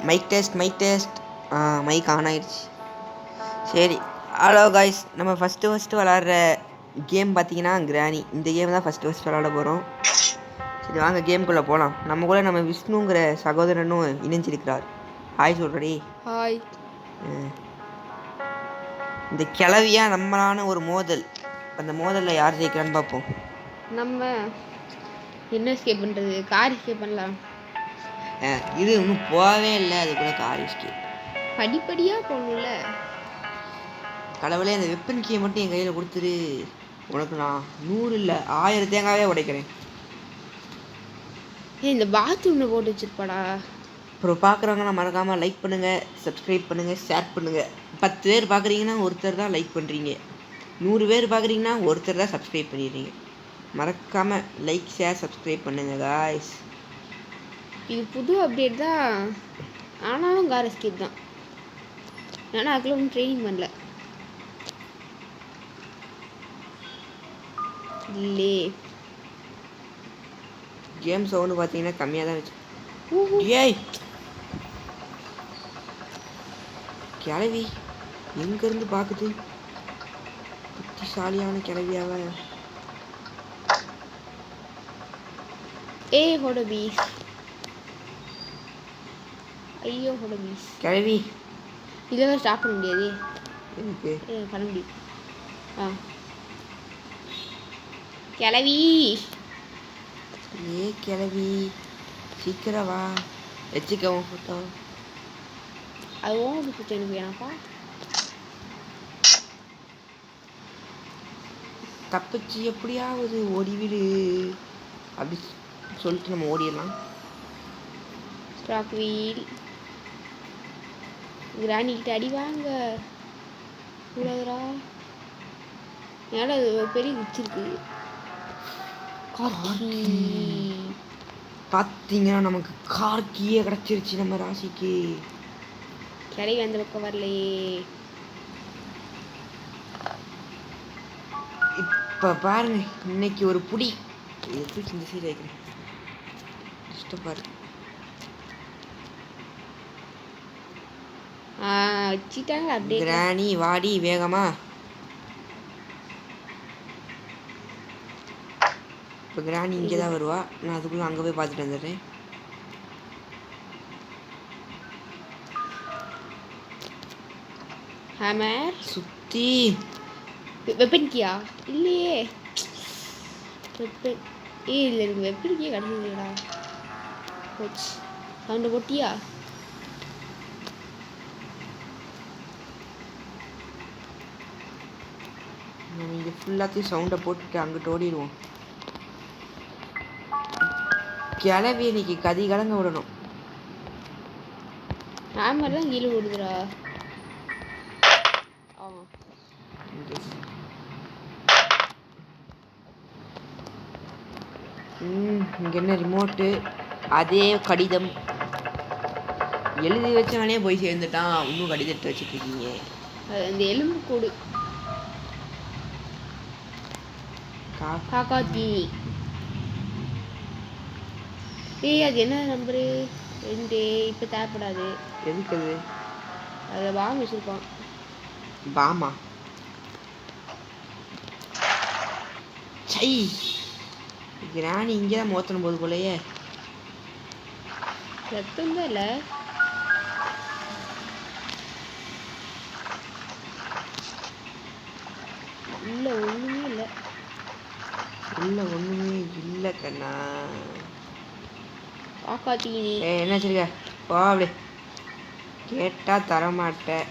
Mic test mic on ஆயிடுச்சு. சரி, hello guys. நம்ம ஃபஸ்ட்டு விளாட்ற கேம் பார்த்தீங்கன்னா கிராணி. இந்த கேம் தான் ஃபஸ்ட்டு விளாட போகிறோம். சரி வாங்க கேம்குள்ளே போகலாம். நம்ம கூட நம்ம விஷ்ணுங்கிற சகோதரனும் இணைஞ்சிருக்கிறார். ஹாய் சொல்கிறடி. ஹாய். இந்த கிளவியாக நம்மளான ஒரு மோதல். அந்த மோதலில் யார் ஜெயிக்கிறான்னு பார்ப்போம். நம்ம என்ன எஸ்கேப் பண்ணுறது? கார் எஸ்கேப் பண்ணலாம். இது இன்னும் போகவே இல்லை. அது கூட கார் எஸ்கேப் படிப்படியாக போகணும்ல. கடவுளே, அந்த வெப்பன் கீயை மட்டும் என் கையில் கொடுத்துரு. உனக்கு நான் 100 இல்லை 1000 தேங்காவே உடைக்கிறேன். இந்த பாத்ரூமில் போட்டு வச்சுருப்பாடா. அப்புறம் பார்க்குறவங்க நான் மறக்காமல் லைக் பண்ணுங்கள், சப்ஸ்கிரைப் பண்ணுங்கள், ஷேர் பண்ணுங்கள். 10 பேர் பார்க்குறீங்கன்னா ஒருத்தர் தான் லைக் பண்ணுறீங்க. 100 பேர் பார்க்குறீங்கன்னா ஒருத்தர் தான் சப்ஸ்கிரைப் பண்ணிடுறீங்க. மறக்காமல் லைக், ஷேர், சப்ஸ்கிரைப் பண்ணுங்கள் காய்ஸ். இது புது அப்டேட் தான், ஆனாலும் கார் எஸ்கேப் தான். ஆனால் அதுக்குள்ள ஒன்றும் ட்ரைனிங் பண்ணல. இல்லை, கேம் சவுண்டு பார்த்தீங்கன்னா கம்மியாக தான் வச்சு. ஏய் கிளவி எங்கேருந்து பார்க்குது? புத்திசாலியான கிளவியாவ. ஹோட பீஸ். ஐயோ ஹோட பீஸ். கிளவி இதில் ஸ்டாப் பண்ண முடியாது. எனக்கு பண்ண முடியும். கிளவி கிளவி சீக்கிரம் வா. வச்சுக்கவும் ஃபோட்டோ. அது ஓடி ஃபோட்டோ எனக்கு வேணாப்பா. தப்பிச்சு எப்படியாவது ஓடிவிடு அப்படி சொல்லிட்டு நம்ம ஓடிடலாம். Stock wheel. கிராணிக்கிட்ட அடி வாங்க கூடாதுரா. ஏன்னா அது பெரிய வச்சிருக்கு. பார்த்தீங்கன்னா நமக்கு கார்கியே கிடச்சிருச்சு நம்ம ராசிக்கு. கிளவி அந்த பக்கம் வரலையே. இப்போ பாருங்க, இன்னைக்கு ஒரு புடி எப்படி இந்த சைடு வைக்கிறேன். பாரு வச்சுட்டாங்க அப்படியே. கிராணி வாடி வேகமா. இப்போ கிராணி இங்கே தான் வருவா. நான் அதுக்குள்ளே அங்கே போய் பார்த்துட்டு வந்துடுறேன். ஹேமர் சுற்றி வெப்பன்கியா இல்லையே. வெப்பன் இல்லை, எனக்கு வெப்பன்கியா கிடைச்சதுடா. போச்சு. சவுண்டு போட்டியா? நம்ம இங்கே ஃபுல்லாத்தையும் சவுண்டை போட்டுட்டு அங்கிட்டு ஓடிடுவோம். கிளவி இன்னைக்கு கதி கலங்க விடணும். ஹேமர் தான் கீழே விடுதுடா. இங்கே என்ன ரிமோட்டு? அதே கடிதம் எழுதி வச்சவனே போய் சேர்ந்துட்டான். இன்னும் கடிதத்தை வச்சுட்டு இருக்கீங்க. அந்த எலும்பு கூடு காக்கா தீனி. அது என்ன நம்பரு? 2. இப்போ தேவைப்படாது. எதுக்கு அது? அதில் பாம் வச்சுருப்பான். பாமா? சை, கிராணி இங்கே தான் மோத்தணும் போது போலையே. ரத்தம் தான் இல்லை. இல்லை ஒன்றுமே இல்லை. இல்லை ஒன்றுமே இல்லை கண்ணா. காக்காத்தீனி என்ன வச்சிருக்க? போவலே. கேட்டால் தரமாட்டேன்.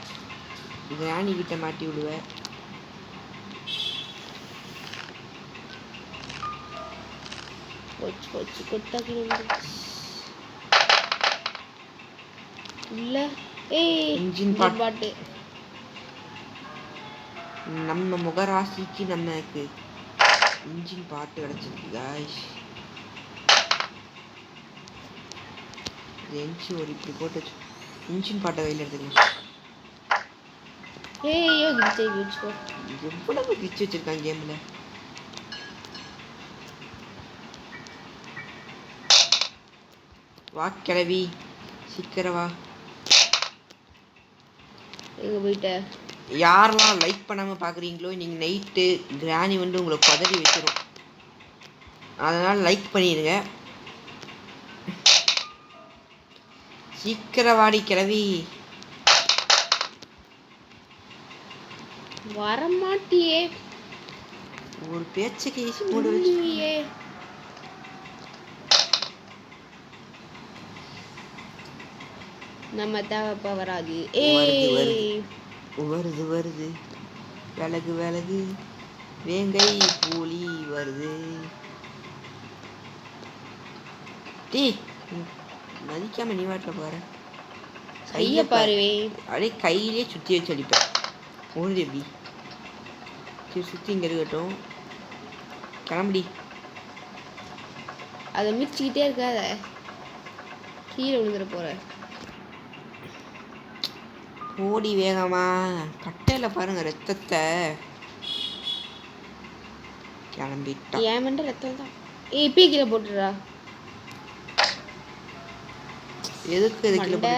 கிராணி கிட்ட மாட்டி விடுவேன். கொட்டாக்கி இல்லை. இன்ஜின் பாட்டு. நம்ம முகராசிக்கு நமக்கு இன்ஜின் பாட்டு கிடச்சிருக்கு காய்ஸ். ஒரு இப்படி போட்டு வச்சு இன்ஜின் பாட்டை கையில் எடுத்துக்கலாம். எவ்வளவு கிச்சு வச்சிருக்காங்க கேமில். வா கிளவி. சீக்கிரம் வா. எங்கே போயிட்ட? யாரெல்லாம் லைக் பண்ணாமல் பார்க்குறீங்களோ நீங்கள் நைட்டு கிராணி வந்து உங்களை பதறி வச்சிடும். அதனால் லைக் பண்ணிடுங்க. சீக்கிரம் வாடி கிளவி. வரமாட்டியே. ஒரு பேச்சுக்கு ஈஸி மூடு வச்சுயே. நம்ம தேவைப்பா வராது. வருது வருது விலகு விலகு வேங்கை பூலி வருது. டீ மதிக்காம நீ வாட்டில் பாரு. கையை பாருவே. அப்படியே கையிலே சுற்றி வச்சு அடிப்பேன். ஓடுது எப்படி சரி சுற்றி இங்கே இருக்கட்டும். கிளம்புடி. அதை மிச்சிக்கிட்டே இருக்காத, கீழே விழுந்துட போற. ஓடி வேகமா. கட்டையில் பாருங்க ரத்தத்தை. கிளம்பிட்டா. ஏன் மண்ட ரத்தம் தான். இப்பயே கீழே போட்டுடுறா. எதுக்கு எதுக்கு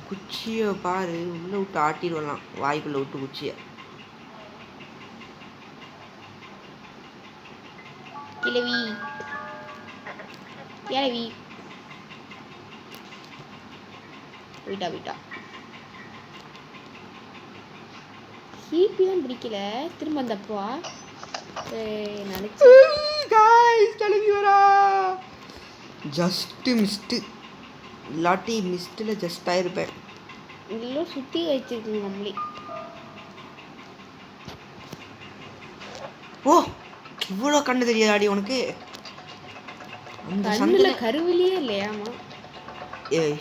குச்சியை பாரு. உள்ள விட்டு ஆட்டிடுவலாம். வாய்க்குள்ள விட்டு குச்சியை. கிளவி கிளவி போயிட்டா போயிட்டா. சிபி தான் பிடிக்கல. திரும்ப அந்த அப்பா நினைச்சு கிளம்பி வரா. Just missed. இல்லாட்டி மிஸ்ட்டில் ஜஸ்ட் ஆயிருப்பேன். இதெல்லாம் சுற்றி வச்சிருக்குங்க நம்மளே. ஓ இவ்வளோ கண்ணு தெரியாதாடி உனக்கு? கண்ணுல கருவிலேயே இல்லையாமா? ஏய்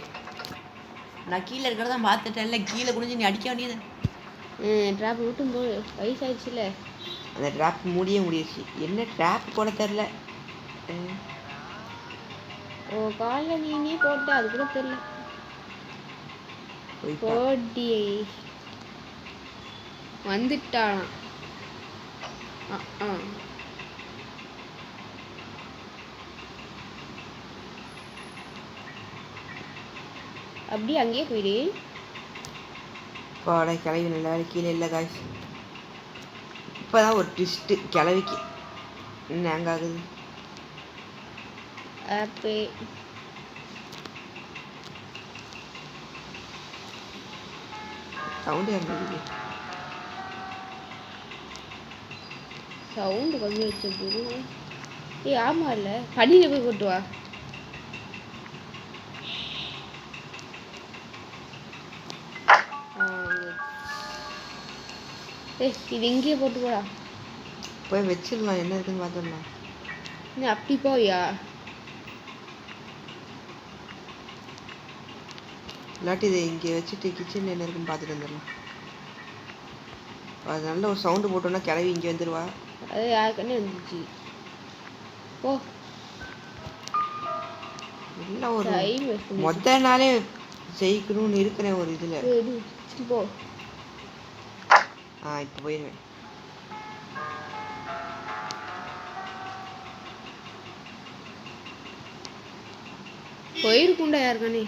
நான் கீழே இருக்கிறதா பார்த்துட்டேன். இல்லை கீழே குடிஞ்சு நீ அடிக்க வேண்டியது. ட்ராப் விட்டும் போது வயசாயிடுச்சுல. அந்த ட்ராப் மூடியே முடியிடுச்சு. என்ன ட்ராப் போட தெரில. ஓ காலில் நீனே போட்ட அது கூட தெரில. போடி வந்துட்டான். அப்படியே அங்கேயே போயிடு. பாட கிளவி நல்லா கீழே இல்லை காய்ஸ். இப்போதான் ஒரு ட்விஸ்ட்டு கிளவிக்கு. என்ன ஹேங் ஆகுது ஆப்பு? சவுண்டு இருந்தது. சவுண்டு கம்மி வச்ச போது. ஆமாம் இல்லை படியில் போய் போட்டு வா. இது எங்கேயே போட்டு போடா. போய் வச்சிடலாம். என்ன இருக்குன்னு பார்த்துடலாம். நீ அப்படி போயா? இல்லாட்டி இதை இங்கே வச்சுட்டு கிச்சனில் என்ன இருக்குன்னு பார்த்துட்டு வந்துடலாம். அது நல்ல ஒரு சவுண்டு போட்டோன்னா கிளவி இங்கே வந்துடுவா. அது யாருக்குன்னே வந்துச்சு. ஓ எல்லாம் ஒரு மொத்த நாளே ஜெயிக்கணும்னு இருக்கிறேன் ஒரு இதில். போ. இப்போ போயிடுவேன். போயிருக்குண்டா யாருக்கானே.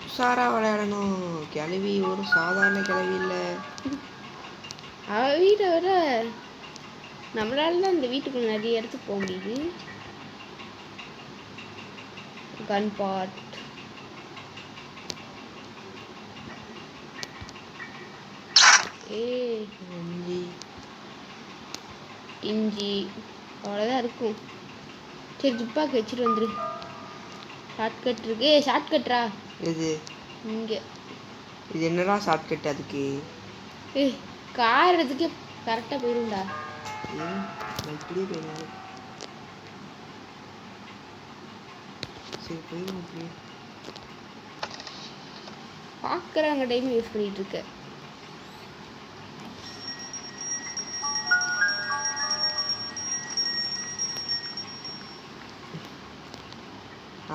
உஷாரா விளையாடணும். கிளவி ஒரு சாதாரண கிளவி இல்லை. அவ வீட்டை விட நம்மளால தான் இந்த வீட்டுக்குள்ள நிறைய இடத்துக்கு போக முடியுது. கன் பாட் இஞ்சி அவ்வளோதான் இருக்கும். சரி துப்பாக்கி வச்சுட்டு வந்துரு. ஷார்ட்கட் இருக்கு. ஷார்ட்கட்ரா இது இங்கே. இது என்னடா ஷார்ட்கட் அதுக்கு? கார் எடுத்துக்கே கரெக்டாக போயிடும்டா. இப்படியே போயிடும். சரி போயிடும். இப்படியே பார்க்குறாங்க டைம் யூஸ் பண்ணிட்டு இருக்க.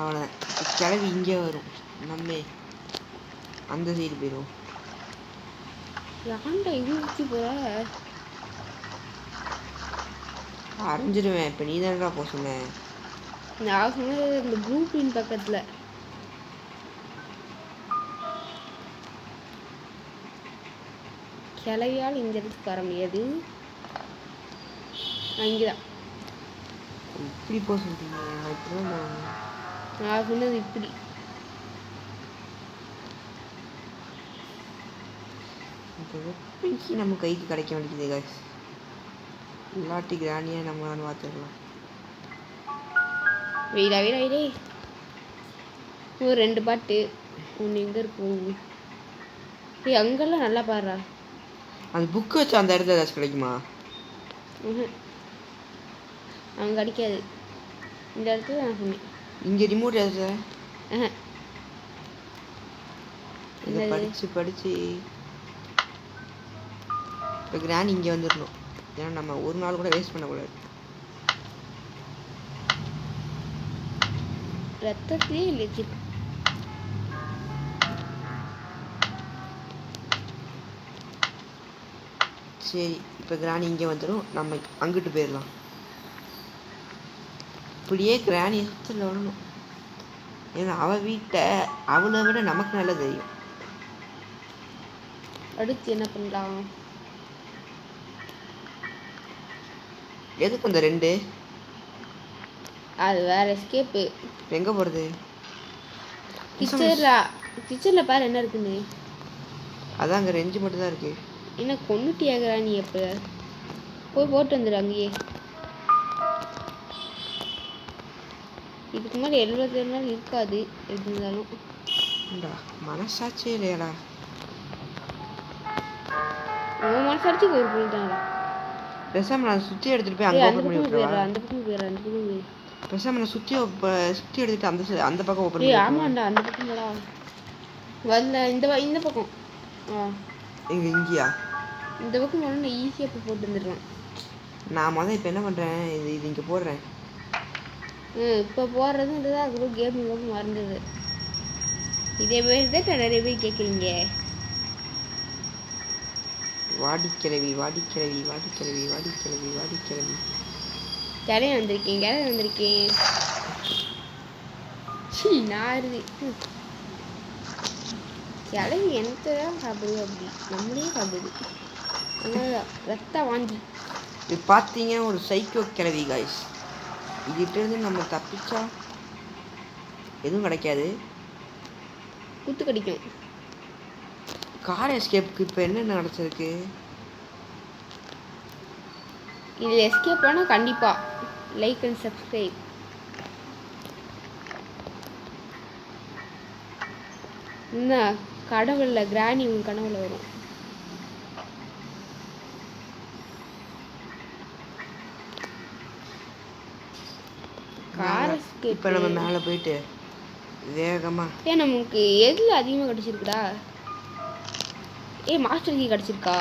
அவ்வளோதான். கிளவி இங்கே வரும். நம்ம அந்த சைடு போயிடுவோம். யாண்டா இங்கே ஊற்றி போகிற? அரைஞ்சிடுவேன். இப்போ நீ தானடா போக சொன்னேன். நான் சொன்னது இந்த குரூப்பின் பக்கத்தில். கிளவியால் இந்த இடத்துக்கு வர முடியாது. இங்கேதான். இப்படி போக சொல்றீங்க. நான் சொன்னது இப்படி. நம்ம கைக்கு கிடைக்க வேண்டியது guys. இல்லாட்டி கிராணியாக நம்மளான்னு பார்த்துக்கலாம். வெயிடா ஒரு 2 பாட்டு ஒன்று எங்கே இருக்கும்? அங்கெல்லாம் நல்லா பாடுறா. அந்த புக்கு வச்சு அந்த இடத்துல ஏதாச்சும் கிடைக்குமா? அங்கே கிடைக்காது. இந்த இடத்துல நான் சொன்னேன். இங்கே ரிமோட் ஏதாச்சும் இதை படித்து இப்போ கிராண்ட் இங்கே வந்துடணும். ஏன்னா நம்ம ஒரு நாள் கூட வேஸ்ட் பண்ணக்கூடாது. ரத்தத்திலே இல்லை. சரி, இப்போ கிராணி இங்கே வந்துடும். நம்ம அங்கிட்டு போயிடலாம். இப்படியே கிராணி சுற்றில் வரணும். ஏன்னா அவள் வீட்டை அவளை விட நமக்கு நல்லா தெரியும். அடுத்து என்ன பண்ணலாம்? எதுக்கு அந்த 2? அது வேற எஸ்கேப்பு. எங்கே போகிறது? கிச்சனில் பாரு என்ன இருக்குன்னு. அதான் அங்கே 2 மட்டும் தான் இருக்கு. என்ன கொண்டுட்டியாகிறா நீ? எப்போ போய் போட்டு வந்துடு அங்கேயே. இதுக்கு மேலே 77 நாள் இருக்காது. எது இருந்தாலும் மனசாட்சியே இல்லையாடா? உன் மனசாட்சிக்கு ஒரு பொருள் தான்டா. பேசாம நான் சுற்றி எடுத்துகிட்டு போய் அங்கே ஓப்பன் பண்ணி விட்டுருவா. அந்த பக்கம் போயிடுறேன். பேசாம நான் சுற்றி எடுத்துட்டு அந்த பக்கம் ஓப்பன் பண்ணி. ஆமாண்டா, அந்த பக்கம் போடா. வரல இந்த பக்கம். இங்கேயா? இந்த பக்கம் போனால் ஈஸியாக போய் போட்டு வந்துடலாம். நான் இப்போ என்ன பண்ணுறேன், இது இங்கே போடுறேன். இப்போ போடுறதுன்றது அதுக்கப்புறம் கேம் மறந்தது. இதே மாதிரி தான் நிறைய பேர் கேட்குறீங்க. வாடிக்கிழவி கிளவி வந்திருக்கேன். சீ நாருது. கிளவி எனக்கு தான் சாப்பிடுது. அப்படி நம்மளே சாப்பிடுது. அதனால ரத்த வாங்கி இது பார்த்தீங்கன்னா ஒரு சைக்கோ கிளவி காய்ஸ். இதுகிட்டேருந்து நம்ம தப்பிச்சா எதுவும் கிடைக்காது. குத்து கடிக்கும். கார் எஸ்கேப்புக்கு இப்போ என்ன நடச்சிருக்கு? இதில் எஸ்கேப் ஆனால் கண்டிப்பாக லைக் அண்ட் சப்ஸ்கிரைப். என்ன கடவுளில் கிராணி உன் கனவுல வரும். Car escape. இப்போ நம்ம மேலே போயிட்டு வேகமாக நமக்கு எதில் அதிகமாக கிடச்சிருக்குடா? Master key கிடச்சிருக்கா?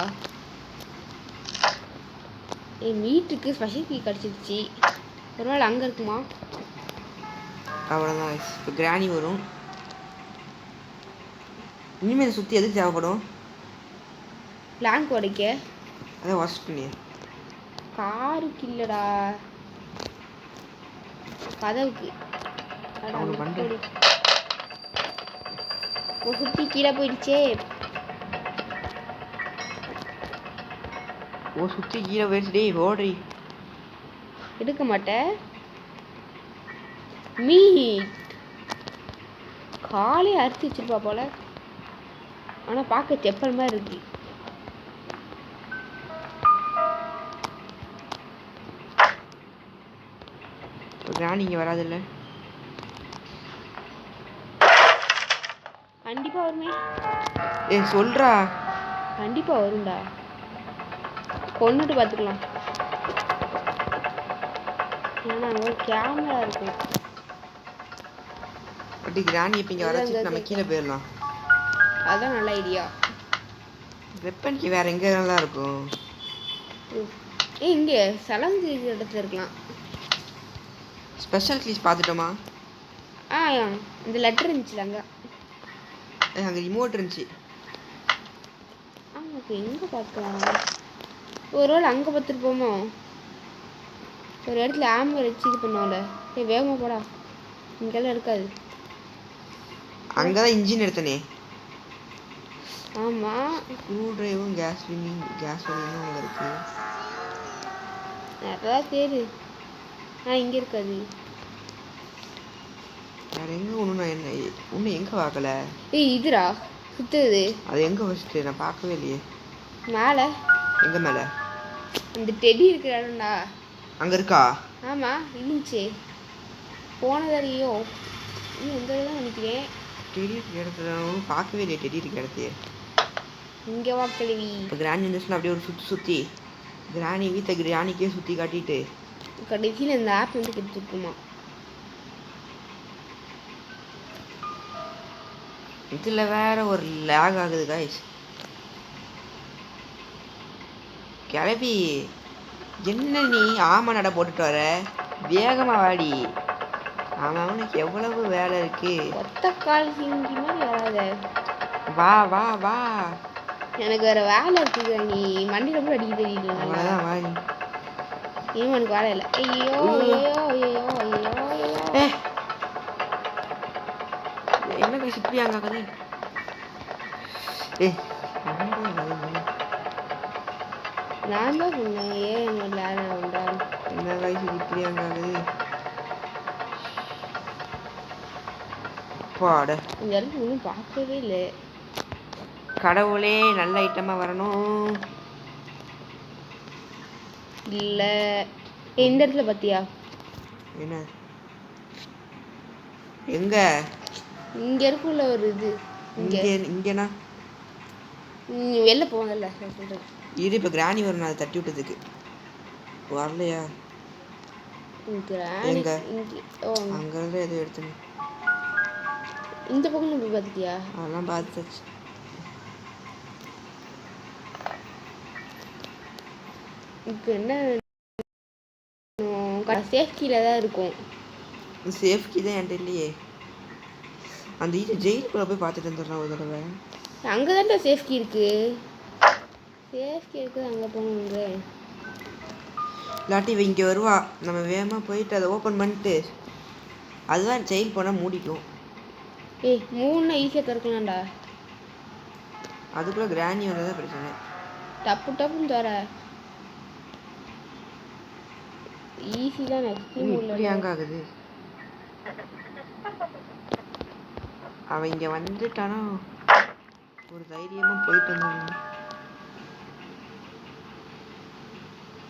வீட்டுக்கு ஸ்பெஷல் கீ கிடச்சிருச்சு. ஒரு நாள் அங்கே இருக்குமா? அவ்வளோதான். இப்போ கிராணி வரும். இனிமேல் சுற்றி எதுக்கு தேவைப்படும்? பிளாங்க் உடைக்க. அதான் வாஷ் பண்ணி. காருக்கு இல்லைடா, கதவுக்கு. சுற்றி கீழே போயிடுச்சே. சுற்றி கீழே போயிடுச்சு. ஓடி எடுக்க மாட்டேன். மீட் காலே அறுத்து வச்சிருப்பா போல. ஆனால் பார்க்க செப்பல் மாதிரி இருக்கு. கிராணி இங்கே வராதில்ல? கண்டிப்பாக வருமே. சொல்றா. கண்டிப்பாக வரும்டா. கொண்டுட்டு பார்த்துக்கலாம். ஏன்னா அங்கே கேமரா இருக்கும். பட் கிராணி இப்போ இங்கே வர நம்ம கீழே போயிடலாம். அதுதான் நல்ல ஐடியா. வெப்பன் கீ வேறு எங்கெல்லாம் இருக்கும்? இங்கே சலந்து இடத்துல இருக்கலாம். ஸ்பெஷல் கீஸ் பார்த்துட்டோமா? இந்த லெட்டர் இருந்துச்சுல அங்கே ரிமோட் இருந்துச்சு. ஆமாம், எங்கே பார்க்கலாம்? ஒரு வேளை அங்கே பார்த்துருப்போமோ? ஒரு இடத்துல ஆம்பர் வச்சு இது பண்ணுவோம்ல. வேகமாக போடா, இங்கெல்லாம் இருக்காது. அங்கே தான் இன்ஜின் எடுத்தனே. ஆமாம், ஸ்க்ரூ ட்ரைவும் கேஸ் ஒலியும் அங்கே இருக்குது. நிறையா தேடு. இங்கே இருக்காது. வேறு எங்கே ஒன்று நான் ஒன்றும் எங்கே பார்க்கல. இதுடா சுற்றுது. அது எங்கே ஃபஸ்ட்டு நான் பார்க்கவே இல்லையே. மேலே. எங்கே மேலே? அந்த டெடி இருக்கிற இடம்டா. அங்கே இருக்கா? ஆமாம், இருந்துச்சு. போனதாரியோ எந்த தான் நினைக்கிறேன். டெடி இருக்கிற இடத்துல பார்க்கவே இல்லையே. டெடி இருக்கிற இடத்தையே இங்கே வா கிழவி. இப்போ கிராணி இருந்துச்சுன்னா அப்படியே ஒரு சுற்றி கிராணி வீட்டை கிராணிக்கே சுற்றி காட்டிட்டு கடைசியில் இந்த ஆப் வந்து கெடுத்துருக்குமா. இதில் வேற ஒரு லேக் ஆகுது காய்ஸ். கிளவி என்ன நீ ஆமா நட போட்டுட்டு வர, வேகமாக வாடி. ஆமாம், அவனுக்கு எவ்வளவு வேலை இருக்கு. ஒத்த கால் சிங்கி மாதிரி வராத. வா வா வா, எனக்கு வேற வேலை இருக்குது. நீ வண்டியில் கூட அடிக்க தெரியல. அவ்வளோதான் வா நீ. இனிமே எனக்கு வேலை இல்லை. ஐயோ ஐயோ ஐயோ ஐயோ ஐயோ. என்ன காய்ச்சி இப்படி அங்காக்குது? நான் தான் சொன்னேன் ஏன் என்னோட லேன் ஆகுண்டா. என்ன காய்ச்சி இப்படி அங்காக்குது? பாட இந்த இடத்துல ஒன்றும் பார்க்கவே இல்லை. கடவுளே, நல்ல ஐட்டமாக வரணும். இல்லை இந்த இடத்துல பார்த்தியா? என்ன எங்க? இங்கே இருக்குள்ள ஒரு இது. இங்கேனா வெளில போவதில்ல சொல்கிறேன். இது இப்போ கிராணி வரும். அதை தட்டி விட்டதுக்கு வரலையா? எங்க? அங்கேருந்து எதுவும் எடுத்துன்னு இந்த பக்கம் போய் பார்த்துட்டியா? அதெல்லாம் பார்த்துச்சு. இப்போ என்ன சேஃப்டியில் தான் இருக்கும். சேஃப்டி தான் என்கிட்ட இல்லையே. அந்த இது ஜெயிலுக்குள்ளே போய் பார்த்துட்டு வந்துடலாம் ஒரு தடவை. அங்கே தான்டா சேஃப்டி இருக்குது. சேஃப்டி இருக்குது, அங்கே போகணுங்க. இல்லாட்டி இவ இங்கே வருவா, நம்ம வேகமாக போயிட்டு அதை ஓப்பன் பண்ணிட்டு அதுதான் ஜெயில் போனால் மூடிக்கும். ஏய், 3 ஈஸியாக திறக்கலாம்டா. அதுக்குள்ளே கிராணி வந்ததான் பிரச்சனை. டப்பு டப்புன்னு தர ஈஸி தான். இப்படி அங்கே ஆகுது. அவன் இங்கே வந்துட்டானா ஒரு தைரியமாக போயிட்டு வந்தாங்க.